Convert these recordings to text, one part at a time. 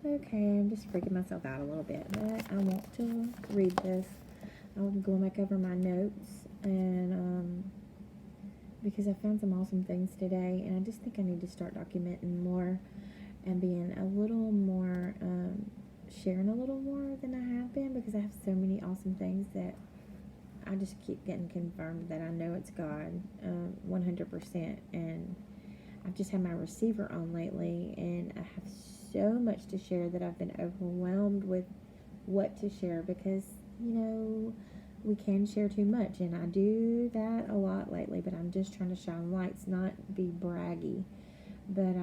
Okay, I'm just freaking myself out a little bit, but I want to read this. I'm going back over my notes and because I found some awesome things today, and I just think I need to start documenting more and being a little more, sharing a little more than I have been, because I have so many awesome things that I just keep getting confirmed that I know it's God, 100%. And I've just had my receiver on lately, and I have so much to share that I've been overwhelmed with what to share, because, we can share too much, and I do that a lot lately, but I'm just trying to shine lights, not be braggy. But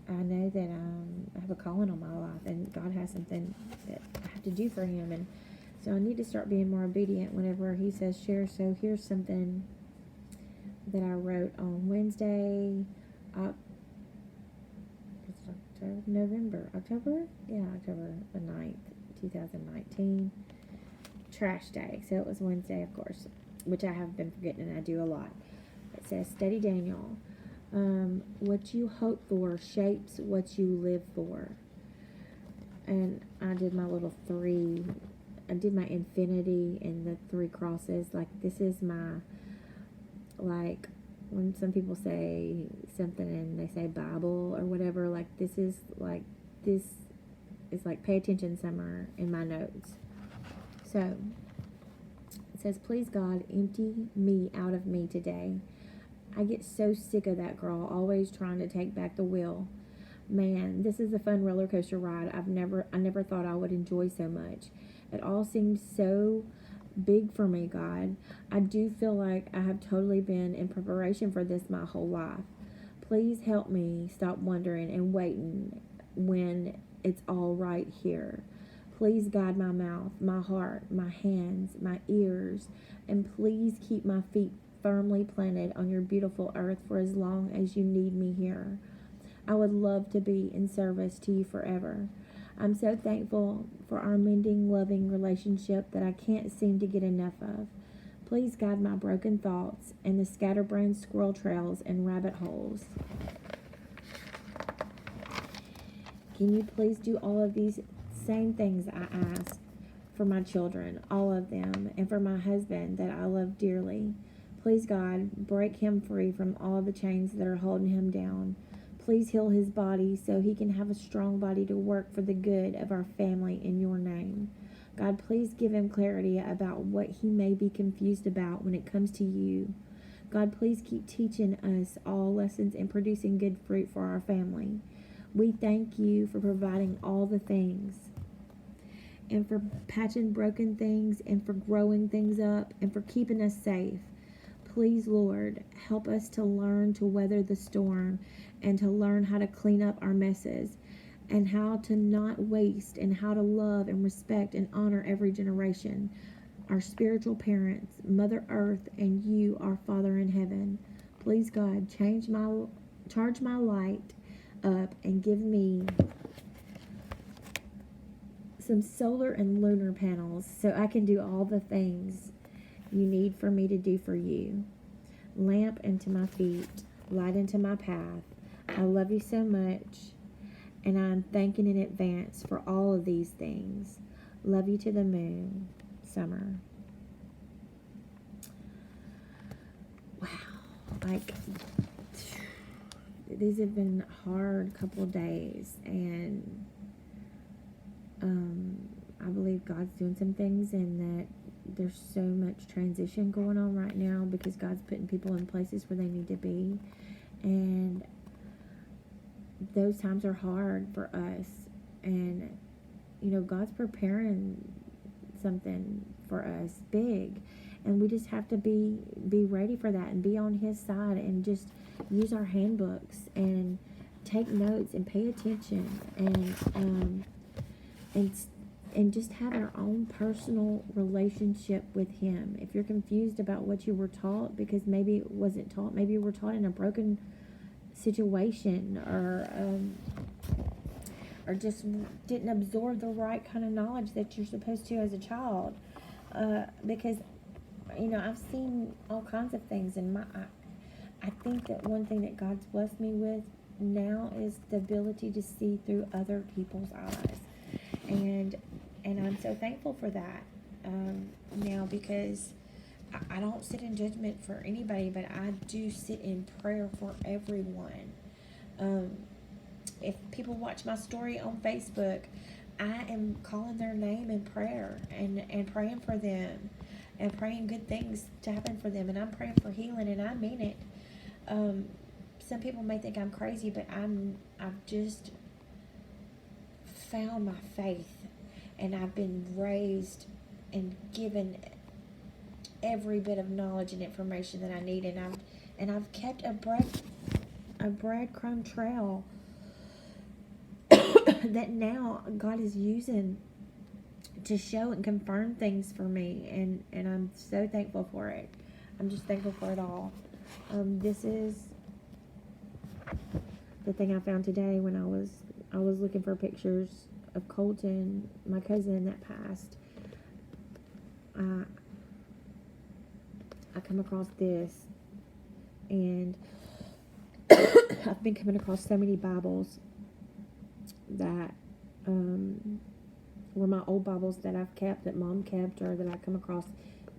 I know that I have a calling on my life, and God has something that I have to do for Him, and so I need to start being more obedient whenever He says share. So here's something that I wrote on Wednesday, October the 9th, 2019. Trash day. So it was Wednesday, of course, which I have been forgetting, and I do a lot. It says, Steady Daniel, what you hope for shapes what you live for. And I did my little three, I did my infinity and the three crosses. Like, this is my, like, when some people say something and they say Bible or whatever, like, this is like pay attention somewhere in my notes. So it says, please God, empty me out of me today. I get so sick of that girl always trying to take back the wheel. Man, this is a fun roller coaster ride I never thought I would enjoy so much. It all seems so big for me, God. I do feel like I have totally been in preparation for this my whole life. Please help me stop wondering and waiting when it's all right here. Please guide my mouth, my heart, my hands, my ears, and please keep my feet firmly planted on your beautiful earth for as long as you need me here. I would love to be in service to you forever. I'm so thankful for our mending, loving relationship that I can't seem to get enough of. Please guide my broken thoughts and the scatterbrained squirrel trails and rabbit holes. Can you please do all of these same things I ask for my children, all of them, and for my husband that I love dearly? Please, God, break him free from all the chains that are holding him down. Please heal his body so he can have a strong body to work for the good of our family in your name. God, please give him clarity about what he may be confused about when it comes to you. God, please keep teaching us all lessons and producing good fruit for our family. We thank you for providing all the things, and for patching broken things, and for growing things up, and for keeping us safe. Please, Lord, help us to learn to weather the storm and to learn how to clean up our messes and how to not waste and how to love and respect and honor every generation, our spiritual parents, Mother Earth, and you, our Father in heaven. Please, God, charge my light up and give me some solar and lunar panels so I can do all the things you need for me to do for you. Lamp into my feet, light into my path. I love you so much, and I'm thanking in advance for all of these things. Love you to the moon. Summer. Wow. Like, these have been hard couple days, and I believe God's doing some things, and that there's so much transition going on right now because God's putting people in places where they need to be, and those times are hard for us. And God's preparing something for us big, and we just have to be ready for that and be on his side and just use our handbooks and take notes and pay attention and just have our own personal relationship with him. If you're confused about what you were taught because maybe it wasn't taught, maybe you were taught in a broken situation, or just didn't absorb the right kind of knowledge that you're supposed to as a child, because I've seen all kinds of things, and I think that one thing that God's blessed me with now is the ability to see through other people's eyes, and I'm so thankful for that now, because I don't sit in judgment for anybody, but I do sit in prayer for everyone. Um, if people watch my story on Facebook, I am calling their name in prayer, and praying for them, and praying good things to happen for them, and I'm praying for healing, and I mean it. Um, some people may think I'm crazy, but I've just found my faith, and I've been raised and given every bit of knowledge and information that I need, and I've kept a breadcrumb trail that now God is using to show and confirm things for me, and I'm so thankful for it. I'm just thankful for it all. This is the thing I found today when I was looking for pictures of Colton, my cousin that passed. I come across this, and I've been coming across so many Bibles that were my old Bibles that I've kept, that Mom kept, or that I come across.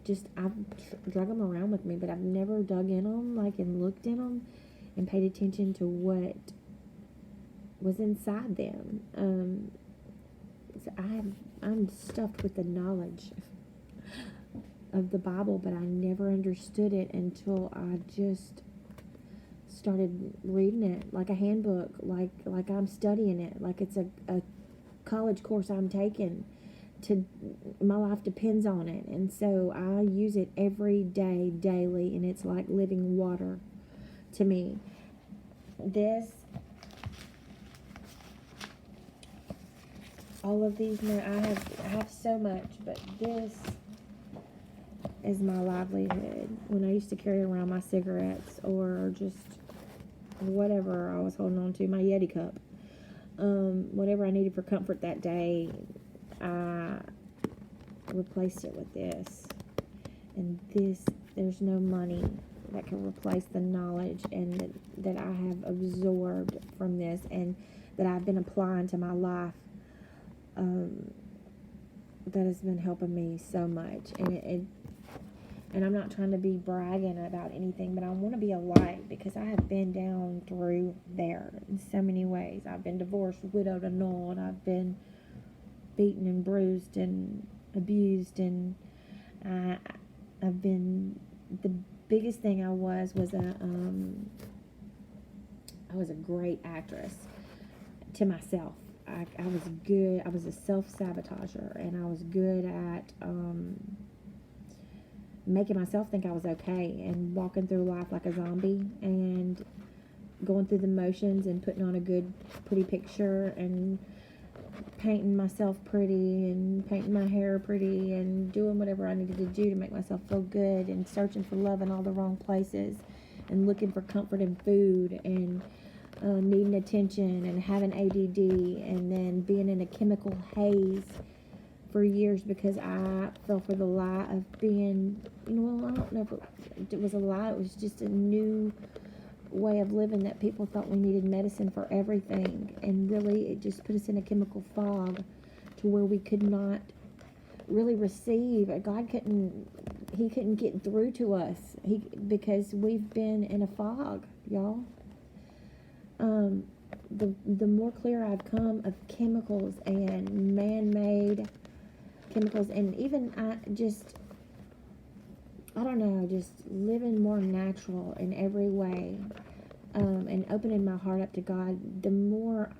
Just I've drug them around with me, but I've never dug in them, like, and looked in them and paid attention to what was inside them. So I'm stuffed with the knowledge of the Bible, but I never understood it until I just started reading it like a handbook, like I'm studying it, like it's a college course I'm taking. My life depends on it, and so I use it every day, daily, and it's like living water to me. All of these, I have so much, but this is my livelihood. When I used to carry around my cigarettes or just whatever I was holding on to, my Yeti cup, whatever I needed for comfort that day, I replaced it with this. And this, there's no money that can replace the knowledge and that I have absorbed from this, and that I've been applying to my life. That has been helping me so much, and I'm not trying to be bragging about anything, but I want to be a light, because I have been down through there in so many ways. I've been divorced, widowed, annulled. I've been beaten and bruised and abused, and I've been, the biggest thing I was a great actress to myself. I was good. I was a self-sabotager, and I was good at making myself think I was okay, and walking through life like a zombie, and going through the motions, and putting on a good, pretty picture, and painting myself pretty, and painting my hair pretty, and doing whatever I needed to do to make myself feel good, and searching for love in all the wrong places, and looking for comfort in food, and needing attention, and having ADD, and then being in a chemical haze for years, because I fell for the lie of being, well, I don't know if it was a lie. It was just a new way of living, that people thought we needed medicine for everything, and really it just put us in a chemical fog to where we could not really receive. God couldn't get through to us, because we've been in a fog, y'all. The more clear I've come of chemicals and man-made chemicals, and even I don't know, just living more natural in every way, and opening my heart up to God, the more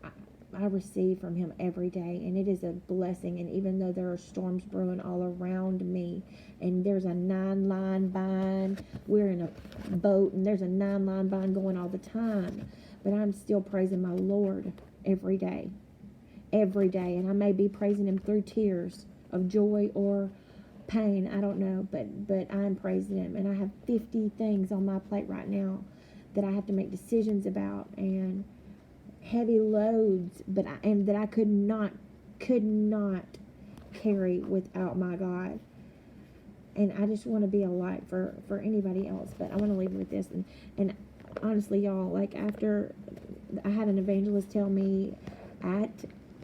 I receive from Him every day, and it is a blessing. And even though there are storms brewing all around me, and there's a 9-line bind, we're in a boat, and there's a 9-line bind going all the time, but I'm still praising my Lord every day, and I may be praising Him through tears of joy or pain, I don't know, but I'm praising Him, and I have 50 things on my plate right now that I have to make decisions about, and heavy loads, and that I could not carry without my God. And I just want to be a light for anybody else. But I want to leave with this, and honestly, y'all, like, after I had an evangelist tell me at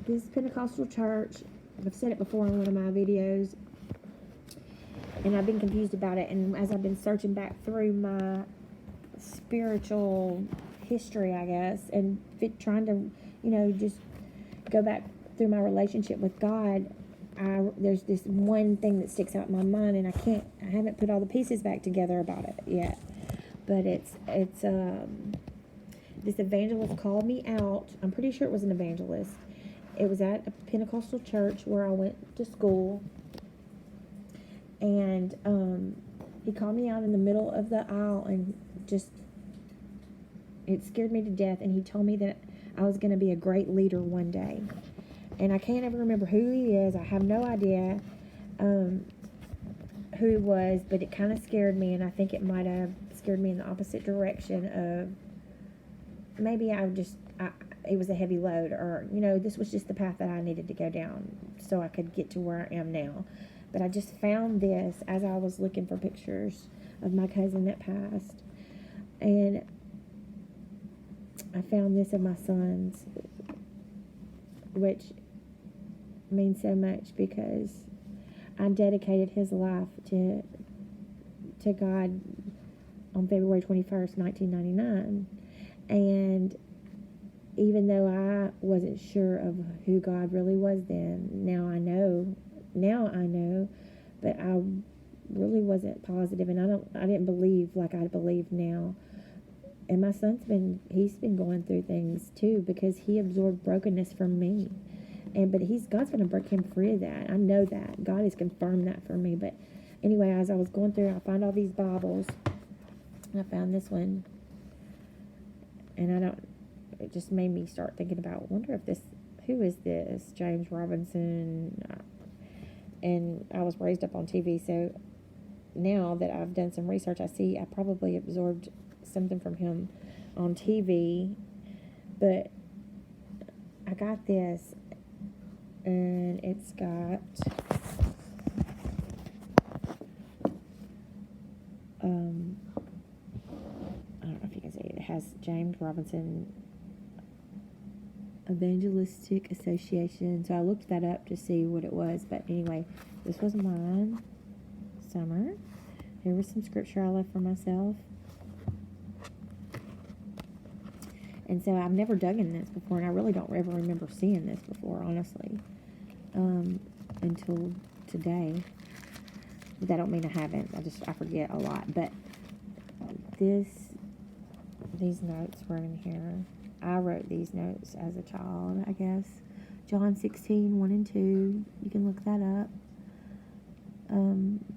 this Pentecostal church, I've said it before in one of my videos, and I've been confused about it, and as I've been searching back through my spiritual history, I guess, and trying to, just go back through my relationship with God, there's this one thing that sticks out in my mind, and I haven't put all the pieces back together about it yet, but it's this evangelist called me out. I'm pretty sure it was an evangelist. It was at a Pentecostal church where I went to school, and he called me out in the middle of the aisle, and it scared me to death, and he told me that I was going to be a great leader one day. And I can't ever remember who he is. I have no idea who he was, but it kind of scared me, and I think it might have scared me in the opposite direction of maybe it was a heavy load, or, this was just the path that I needed to go down so I could get to where I am now. But I just found this as I was looking for pictures of my cousin that passed, and I found this of my son's, which means so much because I dedicated his life to God on February 21st, 1999. And even though I wasn't sure of who God really was then, now I know, but I really wasn't positive, and I didn't believe like I believe now. And my son's he's been going through things too, because he absorbed brokenness from me. But God's going to break him free of that. I know that. God has confirmed that for me. But anyway, as I was going through, I found all these Bibles, and I found this one. And it just made me start thinking about, who is this? James Robinson. And I was raised up on TV, so now that I've done some research, I see I probably absorbed something from him on TV. But I got this, and it's got I don't know if you can see it. It has James Robinson Evangelistic Association. So I looked that up to see what it was. But anyway, this was mine. Summer. Here was some scripture I left for myself. And so I've never dug in this before, and I really don't ever remember seeing this before, honestly, until today. But that don't mean I haven't. I forget a lot. But these notes were in here. I wrote these notes as a child, I guess. John 16, 1 and 2. You can look that up.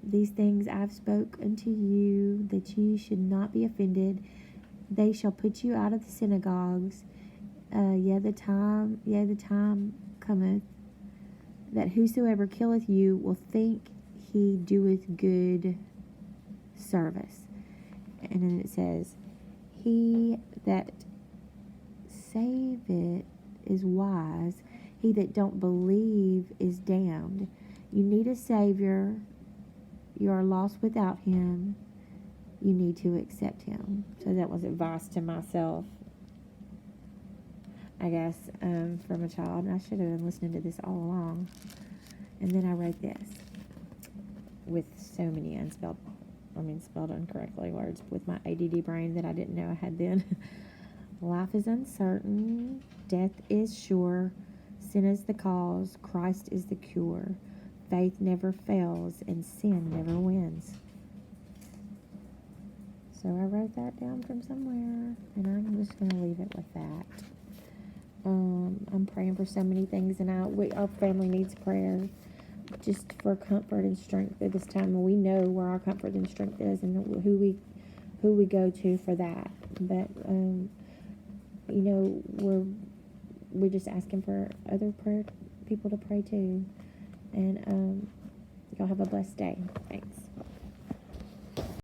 These things I've spoke unto you, that ye should not be offended. They shall put you out of the synagogues. The time cometh, that whosoever killeth you will think he doeth good service. And then it says, he that saveth is wise, he that don't believe is damned. You need a Savior. You are lost without him. You need to accept him. So that was advice to myself, I guess, from a child. And I should have been listening to this all along. And then I wrote this with so many spelled incorrectly words, with my ADD brain that I didn't know I had then. Life is uncertain. Death is sure. Sin is the cause. Christ is the cure. Faith never fails, and sin never wins. So I wrote that down from somewhere, and I'm just going to leave it with that. I'm praying for so many things, and our family needs prayer just for comfort and strength at this time. And we know where our comfort and strength is, and who we go to for that. But we're just asking for other prayer people to pray too. And y'all have a blessed day. Thanks.